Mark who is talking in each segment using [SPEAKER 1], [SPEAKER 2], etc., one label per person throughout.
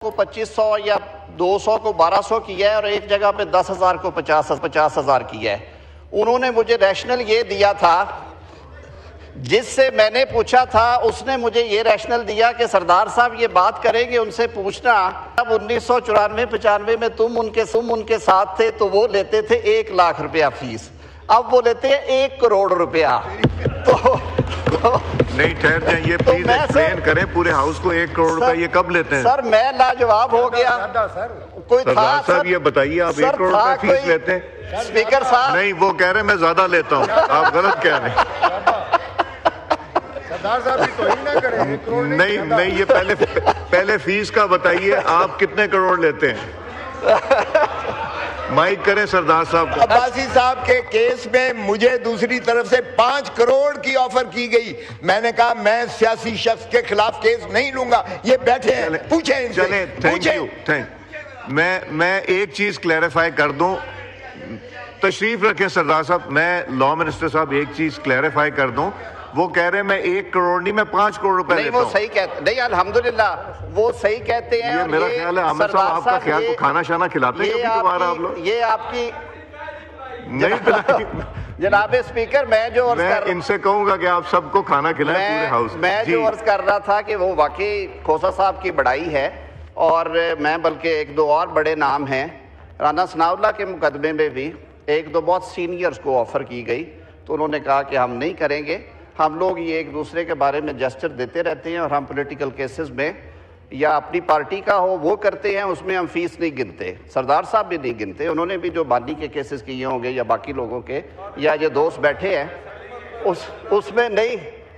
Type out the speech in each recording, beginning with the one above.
[SPEAKER 1] को 2500 या 200 को 1200 किया है और एक जगह पे 10,000 को 50,000 किया है। उन्होंने मुझे रैशनल ये दिया था, जिससे मैंने पूछा था उसने मुझे ये रैशनल दिया कि सरदार साहब ये बात करेंगे उनसे पूछना, अब 1994-95 में तुम उनके साथ थे तो वो लेते थे 1 लाख रुपया फीस, अब वो लेते हैं 1 करोड़ रुपया। तो
[SPEAKER 2] नहीं ठहर जाए, ये प्लीज एक्सप्लेन करें पूरे हाउस को 1 करोड़ रुपए ये कब लेते हैं?
[SPEAKER 1] सर मैं लाजवाब हो गया। कोई था
[SPEAKER 2] सर ये बताइए, आप 1 करोड़ रुपए फीस लेते हैं?
[SPEAKER 1] स्पीकर साहब
[SPEAKER 2] नहीं, वो कह रहे हैं मैं ज्यादा लेता हूँ, आप गलत कह रहे हैं।
[SPEAKER 3] सरदार साहब भी तो ही ना करें, 1 करोड़
[SPEAKER 2] नहीं, ये पहले फीस का बताइए, आप कितने करोड़ लेते हैं? माइक करें सरदार साहब।
[SPEAKER 3] अब्बासी साहब के केस में मुझे दूसरी तरफ से 5 करोड़ की ऑफर की गई। मैंने कहा मैं सियासी शख्स के खिलाफ केस नहीं लूंगा, ये बैठे हैं, पूछें इनसे।
[SPEAKER 2] चले, थैंक। मैं एक चीज क्लैरिफाई कर दूं, तशरीफ रखें सरदार साहब। मैं लॉ मिनिस्टर साहब एक चीज क्लैरिफाई कर दूं, वो कह रहे हैं मैं 1 करोड़ नहीं, मैं 5 करोड़ रुपए लेता हूं।
[SPEAKER 1] वो सही कहते नहीं, अल्हम्दुलिल्लाह वो सही कहते हैं।
[SPEAKER 2] ये मेरा ख्याल है आमिर साहब आपका ख्याल को खाना शाना खिलाते हैं कभी कभार आप लोग?
[SPEAKER 1] ये आपकी
[SPEAKER 2] नहीं
[SPEAKER 1] जनाब स्पीकर, मैं
[SPEAKER 2] इनसे कहूंगा कि आप सबको खाना खिलाएं पूरे हाउस।
[SPEAKER 1] मैं जो अर्ज कर रहा था कि वो वाकई खोसा साहब की बड़ाई है, और मैं बल्कि 1-2 और बड़े नाम हैं। राना सनाउल्लाह के मुकदमे में भी 1-2 बहुत सीनियर्स को ऑफर की गई, तो उन्होंने कहा कि हम नहीं करेंगे। हम लोग ये एक दूसरे के बारे में जेस्चर देते रहते हैं, और हम पॉलिटिकल केसेस में या अपनी पार्टी का हो वो करते हैं, उसमें हम फीस नहीं गिनते। सरदार साहब भी नहीं गिनते, उन्होंने भी जो बानी के केसेस किए होंगे या बाकी लोगों के, या जो दोस्त बैठे हैं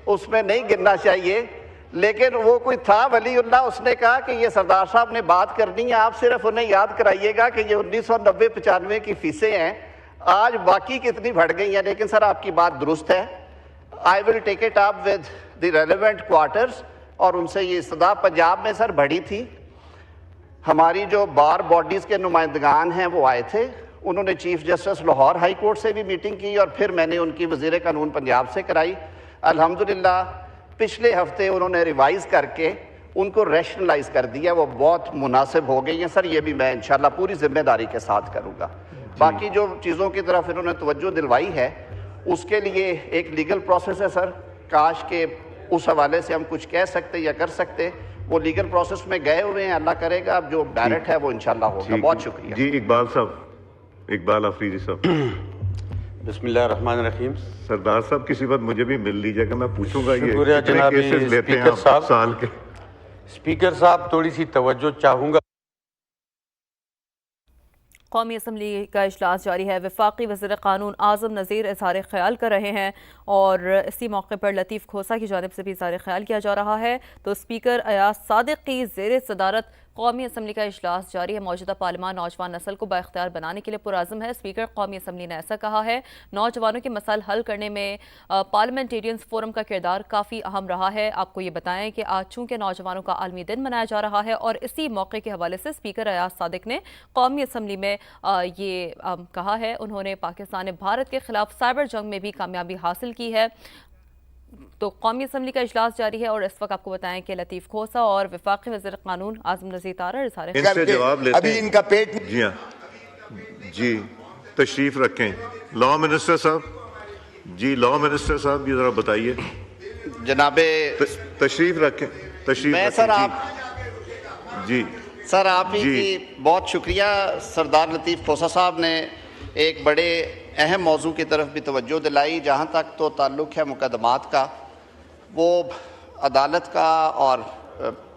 [SPEAKER 1] उसमें नहीं गिनना चाहिए। लेकिन वो कोई था वलीउल्लाह, उसने कहा कि ये सरदार साहब ने बात करनी है, आप सिर्फ उन्हें याद कराइएगा कि ये 1990-95 की फीसें हैं, आज बाकी कितनी बढ़ गई हैं। लेकिन सर आपकी बात दुरुस्त है, I will take it up with the relevant quarters. और उनसे ये इस्तदा पंजाब में सर बढ़ी थी, हमारी जो बार बॉडीज़ के नुमाइंदगान हैं वो आए थे, उन्होंने chief justice Lahore high court से भी मीटिंग की, और फिर मैंने उनकी वज़ीर कानून पंजाब से कराई। अल्हम्दुलिल्लाह पिछले हफ्ते उन्होंने रिवाइज़ करके उनको रैशनलाइज कर दिया, वो बहुत मुनासिब हो गई हैं सर। ये भी मैं इंशाल्लाह पूरी जिम्मेदारी के साथ करूँगा। बाकी जो चीज़ों की तरफ इन्होंने तवज्जो दिलवाई है, उसके लिए एक लीगल प्रोसेस है सर। काश के उस हवाले से हम कुछ कह सकते या कर सकते, वो लीगल प्रोसेस में गए हुए हैं, अल्लाह करेगा अब जो डायरेक्ट है वो इंशाल्लाह होगा। बहुत शुक्रिया
[SPEAKER 2] जी। इकबाल साहब, इकबाल अफरीदी साहब।
[SPEAKER 4] बिस्मिल्लाहिर्रहमानिर्रहीम।
[SPEAKER 2] सरदार साहब किसी वक्त मुझे भी मिल लीजिएगा, मैं पूछूंगा ये
[SPEAKER 4] जनाब
[SPEAKER 2] केसेस लेते हैं आप साल के।
[SPEAKER 4] स्पीकर साहब थोड़ी सी तवज्जो चाहूँगा।
[SPEAKER 5] कौमी असम्बली का इजलास जारी है। वफाकी वज़ीर क़ानून आज़म नज़ीर इज़हार ख्याल कर रहे हैं, और इसी मौके पर लतीफ़ खोसा की जानिब से भी इज़हार ख्याल किया जा रहा है। तो स्पीकर अयाज सादिक की ज़ेर सदारत कौमी असम्बली का इजलास जारी है। मौजूदा पार्लियामान नौजवान नस्ल को बाख्तियार बनाने के लिए पुरज़म है। स्पीकर कौमी असम्बली ने ऐसा कहा है। नौजवानों के मसाइल हल करने में पार्लियामेंटेरियंस फोरम का किरदार काफ़ी अहम रहा है। आपको ये बताएं कि आज चूँकि नौजवानों का आलमी दिन मनाया जा रहा है, और इसी मौके के हवाले से स्पीकर अयाज सादिक ने कौमी असम्बली में ये कहा है। उन्होंने पाकिस्तान ने भारत के खिलाफ साइबर जंग में भी कामयाबी हासिल की है। तो कौमी असम्बली का इजलास जारी है, और इस वक्त आपको बताएं कि लतीफ़ खोसा और वफाकी वज़ीर क़ानून आज़म नज़ीर तारा
[SPEAKER 2] इनसे जवाब लेते
[SPEAKER 3] अभी इनका पेट।
[SPEAKER 2] जी हाँ जी, तशरीफ रखें लॉ मिनिस्टर साहब। जी लॉ मिनिस्टर साहब ये जरा बताइए।
[SPEAKER 1] जनाबे
[SPEAKER 2] तशरीफ रखें, तशरीफ
[SPEAKER 1] मैं
[SPEAKER 2] रखें।
[SPEAKER 1] सर आप
[SPEAKER 2] जी
[SPEAKER 1] सर आप ही की बहुत शुक्रिया। सरदार लतीफ़ खोसा साहब ने एक बड़े अहम मौजू की तरफ भी तवज्जो दिलाई। जहाँ तक तो ताल्लुक़ है मुकदमात का, वो अदालत का और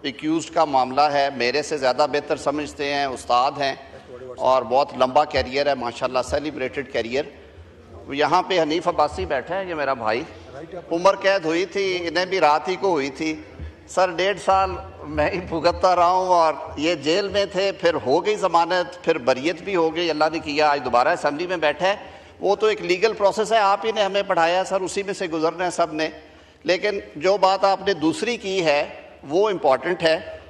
[SPEAKER 1] एक्यूज़ का मामला है, मेरे से ज़्यादा बेहतर समझते हैं, उस्ताद हैं और बहुत लंबा कैरियर है माशाल्लाह, सेलिब्रेटेड कैरियर। यहाँ पे हनीफ अब्बासी बैठा है, ये मेरा भाई, उम्र कैद हुई थी, इन्हें भी रात ही को हुई थी सर। 1.5 साल मैं ही भुगतता रहा हूँ, और ये जेल में थे, फिर हो गई ज़मानत, फिर बरियत भी हो गई, अल्लाह ने किया, आज दोबारा असम्बली में बैठा है। वो तो एक लीगल प्रोसेस है, आप ही ने हमें पढ़ाया सर, उसी में से गुजरना है सब ने। लेकिन जो बात आपने दूसरी की है वो इम्पॉर्टेंट है।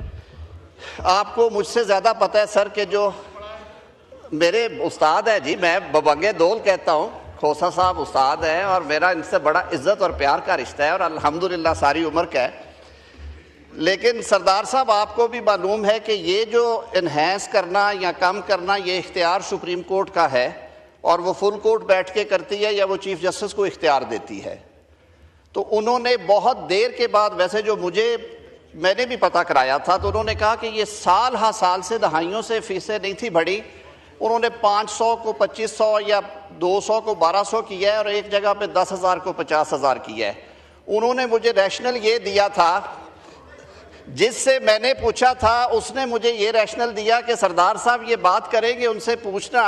[SPEAKER 1] आपको मुझसे ज़्यादा पता है सर कि जो मेरे उस्ताद है जी, मैं बबंगे दोल कहता हूँ, खोसा साहब उस्ताद हैं, और मेरा इनसे बड़ा इज़्ज़त और प्यार का रिश्ता है, और अल्हम्दुलिल्लाह सारी उम्र का है। लेकिन सरदार साहब आपको भी मालूम है कि ये जो इन्हेंस करना या कम करना ये इख्तियार सुप्रीम कोर्ट का है और वो फुल कोर्ट बैठ के करती है या वो चीफ जस्टिस को इख्तियार देती है। तो उन्होंने बहुत देर के बाद, वैसे जो मैंने भी पता कराया था, तो उन्होंने कहा कि ये साल हा साल से दहाइयों से फीसें नहीं थी बढ़ी। उन्होंने 500 को 2500 या 200 को 1200 किया है और एक जगह पे 10,000 को 50,000 किया है। उन्होंने मुझे रैशनल ये दिया था, जिससे मैंने पूछा था उसने मुझे ये रैशनल दिया कि सरदार साहब ये बात करेंगे उनसे पूछना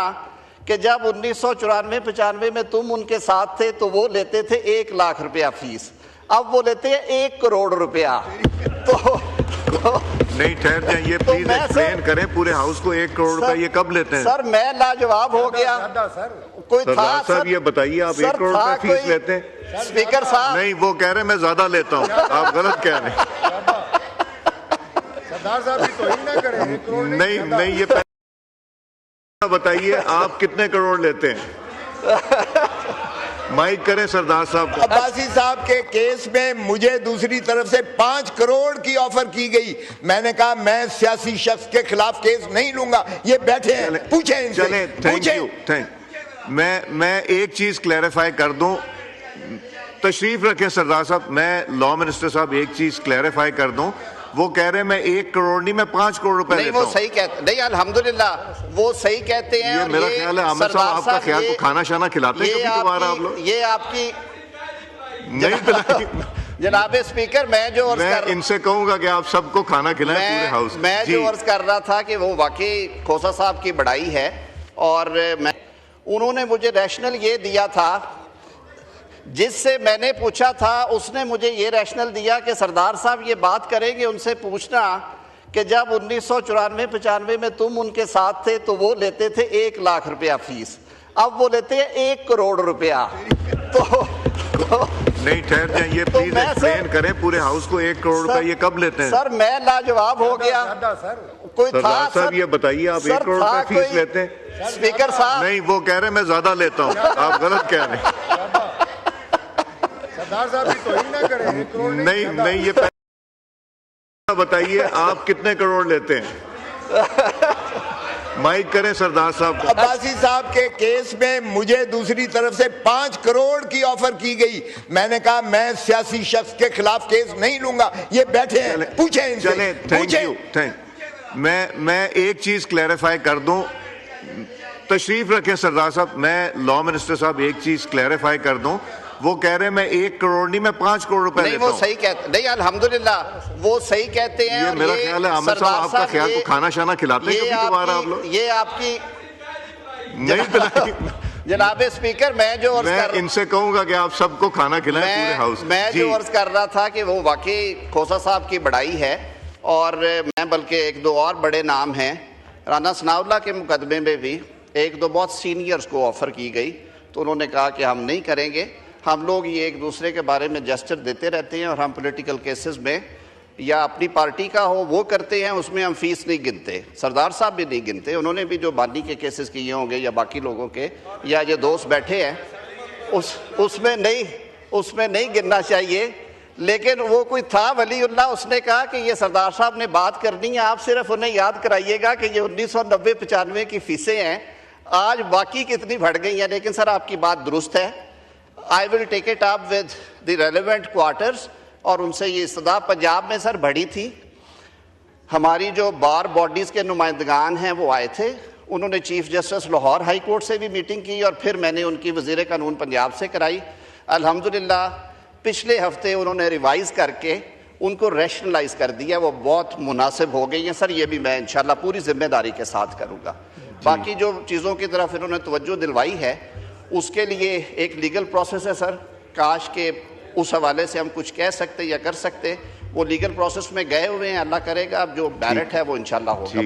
[SPEAKER 1] कि जब 1994-95 में तुम उनके साथ थे तो वो लेते थे 1 लाख रुपया फीस, अब वो लेते हैं 1 करोड़ रुपया।
[SPEAKER 2] नहीं, ठहर जाए, ये प्लीज एक्सप्लेन करें पूरे हाउस को 1 करोड़ रुपया ये कब लेते हैं?
[SPEAKER 1] सर मैं लाजवाब हो गया। कोई था
[SPEAKER 2] सर, ये बताइए आप 1 करोड़ रुपया फीस लेते हैं?
[SPEAKER 1] स्पीकर साहब
[SPEAKER 2] नहीं, वो कह रहे हैं मैं ज्यादा लेता हूँ, आप गलत कह रहे हैं।
[SPEAKER 3] सरदार साहब भी तो ही ना करें, 1 करोड़
[SPEAKER 2] नहीं, ये बताइए आप कितने करोड़ लेते हैं? माइक करें सरदार साहब को।
[SPEAKER 3] अब्बासी साहब के केस में मुझे दूसरी तरफ से 5 करोड़ की ऑफर की गई। मैंने कहा मैं सियासी शख्स के खिलाफ केस नहीं लूंगा, ये बैठे हैं, पूछें इनसे।
[SPEAKER 2] चले, थैंक यू। मैं एक चीज क्लैरिफाई कर दूं, तशरीफ रखें सरदार साहब। मैं लॉ मिनिस्टर साहब एक चीज क्लैरिफाई कर दूं, वो कह रहे हैं मैं 1 करोड़ नहीं, मैं 5 करोड़ रुपए
[SPEAKER 1] नहीं, वो सही कहते नहीं, अल्हम्दुलिल्लाह वो सही कहते हैं।
[SPEAKER 2] ये मेरा ख्याल है आमिर साहब आपका ख्याल को खाना शाना खिलाते हैं कभी दोबारा आप लोग?
[SPEAKER 1] ये आपकी
[SPEAKER 2] नहीं पिलाई।
[SPEAKER 1] जनाब स्पीकर, मैं जो
[SPEAKER 2] इनसे कहूंगा कि आप सबको खाना खिलाएं पूरे हाउस।
[SPEAKER 1] मैं जो अर्ज कर रहा था कि वो वाकई खोसा साहब की बड़ाई है और उन्होंने मुझे रैशनल ये दिया था, जिससे मैंने पूछा था उसने मुझे ये रैशनल दिया कि सरदार साहब ये बात करेंगे उनसे पूछना कि जब 1994-95 में तुम उनके साथ थे तो वो लेते थे 1 लाख रुपया फीस, अब वो लेते हैं 1 करोड़ रुपया।
[SPEAKER 2] नहीं, ठहर जाए, ये प्लीज एक्सप्लेन करें पूरे हाउस को 1 करोड़ रुपया ये कब लेते हैं?
[SPEAKER 1] सर मैं लाजवाब हो गया। कोई था
[SPEAKER 2] सर, ये बताइए आप 1 करोड़ रुपया फीस लेते हैं?
[SPEAKER 1] स्पीकर साहब
[SPEAKER 2] नहीं, वो कह रहे हैं मैं ज्यादा लेता हूँ, आप गलत कह रहे हैं।
[SPEAKER 3] सरदार साहब भी तो ही ना करें, 1 करोड़
[SPEAKER 2] नहीं, ये बताइए आप कितने करोड़ लेते हैं? माइक करें सरदार साहब को।
[SPEAKER 3] अब्बासी साहब के केस में मुझे दूसरी तरफ से 5 करोड़ की ऑफर की गई। मैंने कहा मैं सियासी शख्स के खिलाफ केस नहीं लूंगा, ये बैठे हैं, पूछें इनसे।
[SPEAKER 2] चले, थैंक यू। मैं एक चीज क्लैरिफाई कर दूं, तशरीफ रखें सरदार साहब। मैं लॉ मिनिस्टर साहब एक चीज क्लैरिफाई कर दूं, वो कह रहे हैं मैं 1 करोड़ नहीं, मैं 5 करोड़ रुपए
[SPEAKER 1] नहीं,
[SPEAKER 2] लेता
[SPEAKER 1] वो
[SPEAKER 2] हूं।
[SPEAKER 1] सही कहते नहीं, अल्हम्दुलिल्लाह वो सही कहते हैं।
[SPEAKER 2] ये मेरा ख्याल है आमिर साहब आपका ख्याल को खाना शाना खिलाते हैं कभी दोबारा आप लोग?
[SPEAKER 1] ये आपकी
[SPEAKER 2] नहीं पिलाई।
[SPEAKER 1] जनाब स्पीकर, मैं
[SPEAKER 2] इनसे कहूंगा कि आप सबको खाना खिलाएं पूरे हाउस।
[SPEAKER 1] मैं जो अर्ज कर रहा था कि वो वाकई खोसा साहब की बड़ाई है और मैं बल्कि 1-2 और बड़े नाम हैं। राना सनाउल्लाह के मुकदमे में भी 1-2 बहुत सीनियर्स को ऑफर की गई तो उन्होंने कहा कि हम नहीं करेंगे। हम लोग ये एक दूसरे के बारे में जेस्चर देते रहते हैं और हम पॉलिटिकल केसेस में या अपनी पार्टी का हो वो करते हैं, उसमें हम फीस नहीं गिनते। सरदार साहब भी नहीं गिनते, उन्होंने भी जो बानी के केसेस किए होंगे या बाकी लोगों के या ये दोस्त बैठे हैं उसमें नहीं गिनना चाहिए। लेकिन वो कोई था वलीउल्लाह, उसने कहा कि ये सरदार साहब ने बात करनी है, आप सिर्फ उन्हें याद कराइएगा कि ये 1990-95 की फीसें हैं, आज बाकी कितनी बढ़ गई हैं। लेकिन सर आपकी बात दुरुस्त है, I will take it up with the relevant quarters. और उनसे ये इस्तदा पंजाब में सर बढ़ी थी, हमारी जो बार बॉडीज़ के नुमाइंदगान हैं वो आए थे, उन्होंने chief justice Lahore high court से भी मीटिंग की और फिर मैंने उनकी वज़ीर कानून पंजाब से कराई। अल्हम्दुलिल्लाह पिछले हफ्ते उन्होंने रिवाइज़ करके उनको रैशनलाइज कर दिया, वो बहुत मुनासिब हो गई हैं सर। ये भी मैं इंशाल्लाह पूरी जिम्मेदारी के साथ करूँगा। बाकी जो चीज़ों की तरफ इन्होंने तवज्जो दिलवाई है उसके लिए एक लीगल प्रोसेस है सर, काश के उस हवाले से हम कुछ कह सकते या कर सकते, वो लीगल प्रोसेस में गए हुए हैं। अल्लाह करेगा अब जो बैलेट है वो इंशाल्लाह होगा।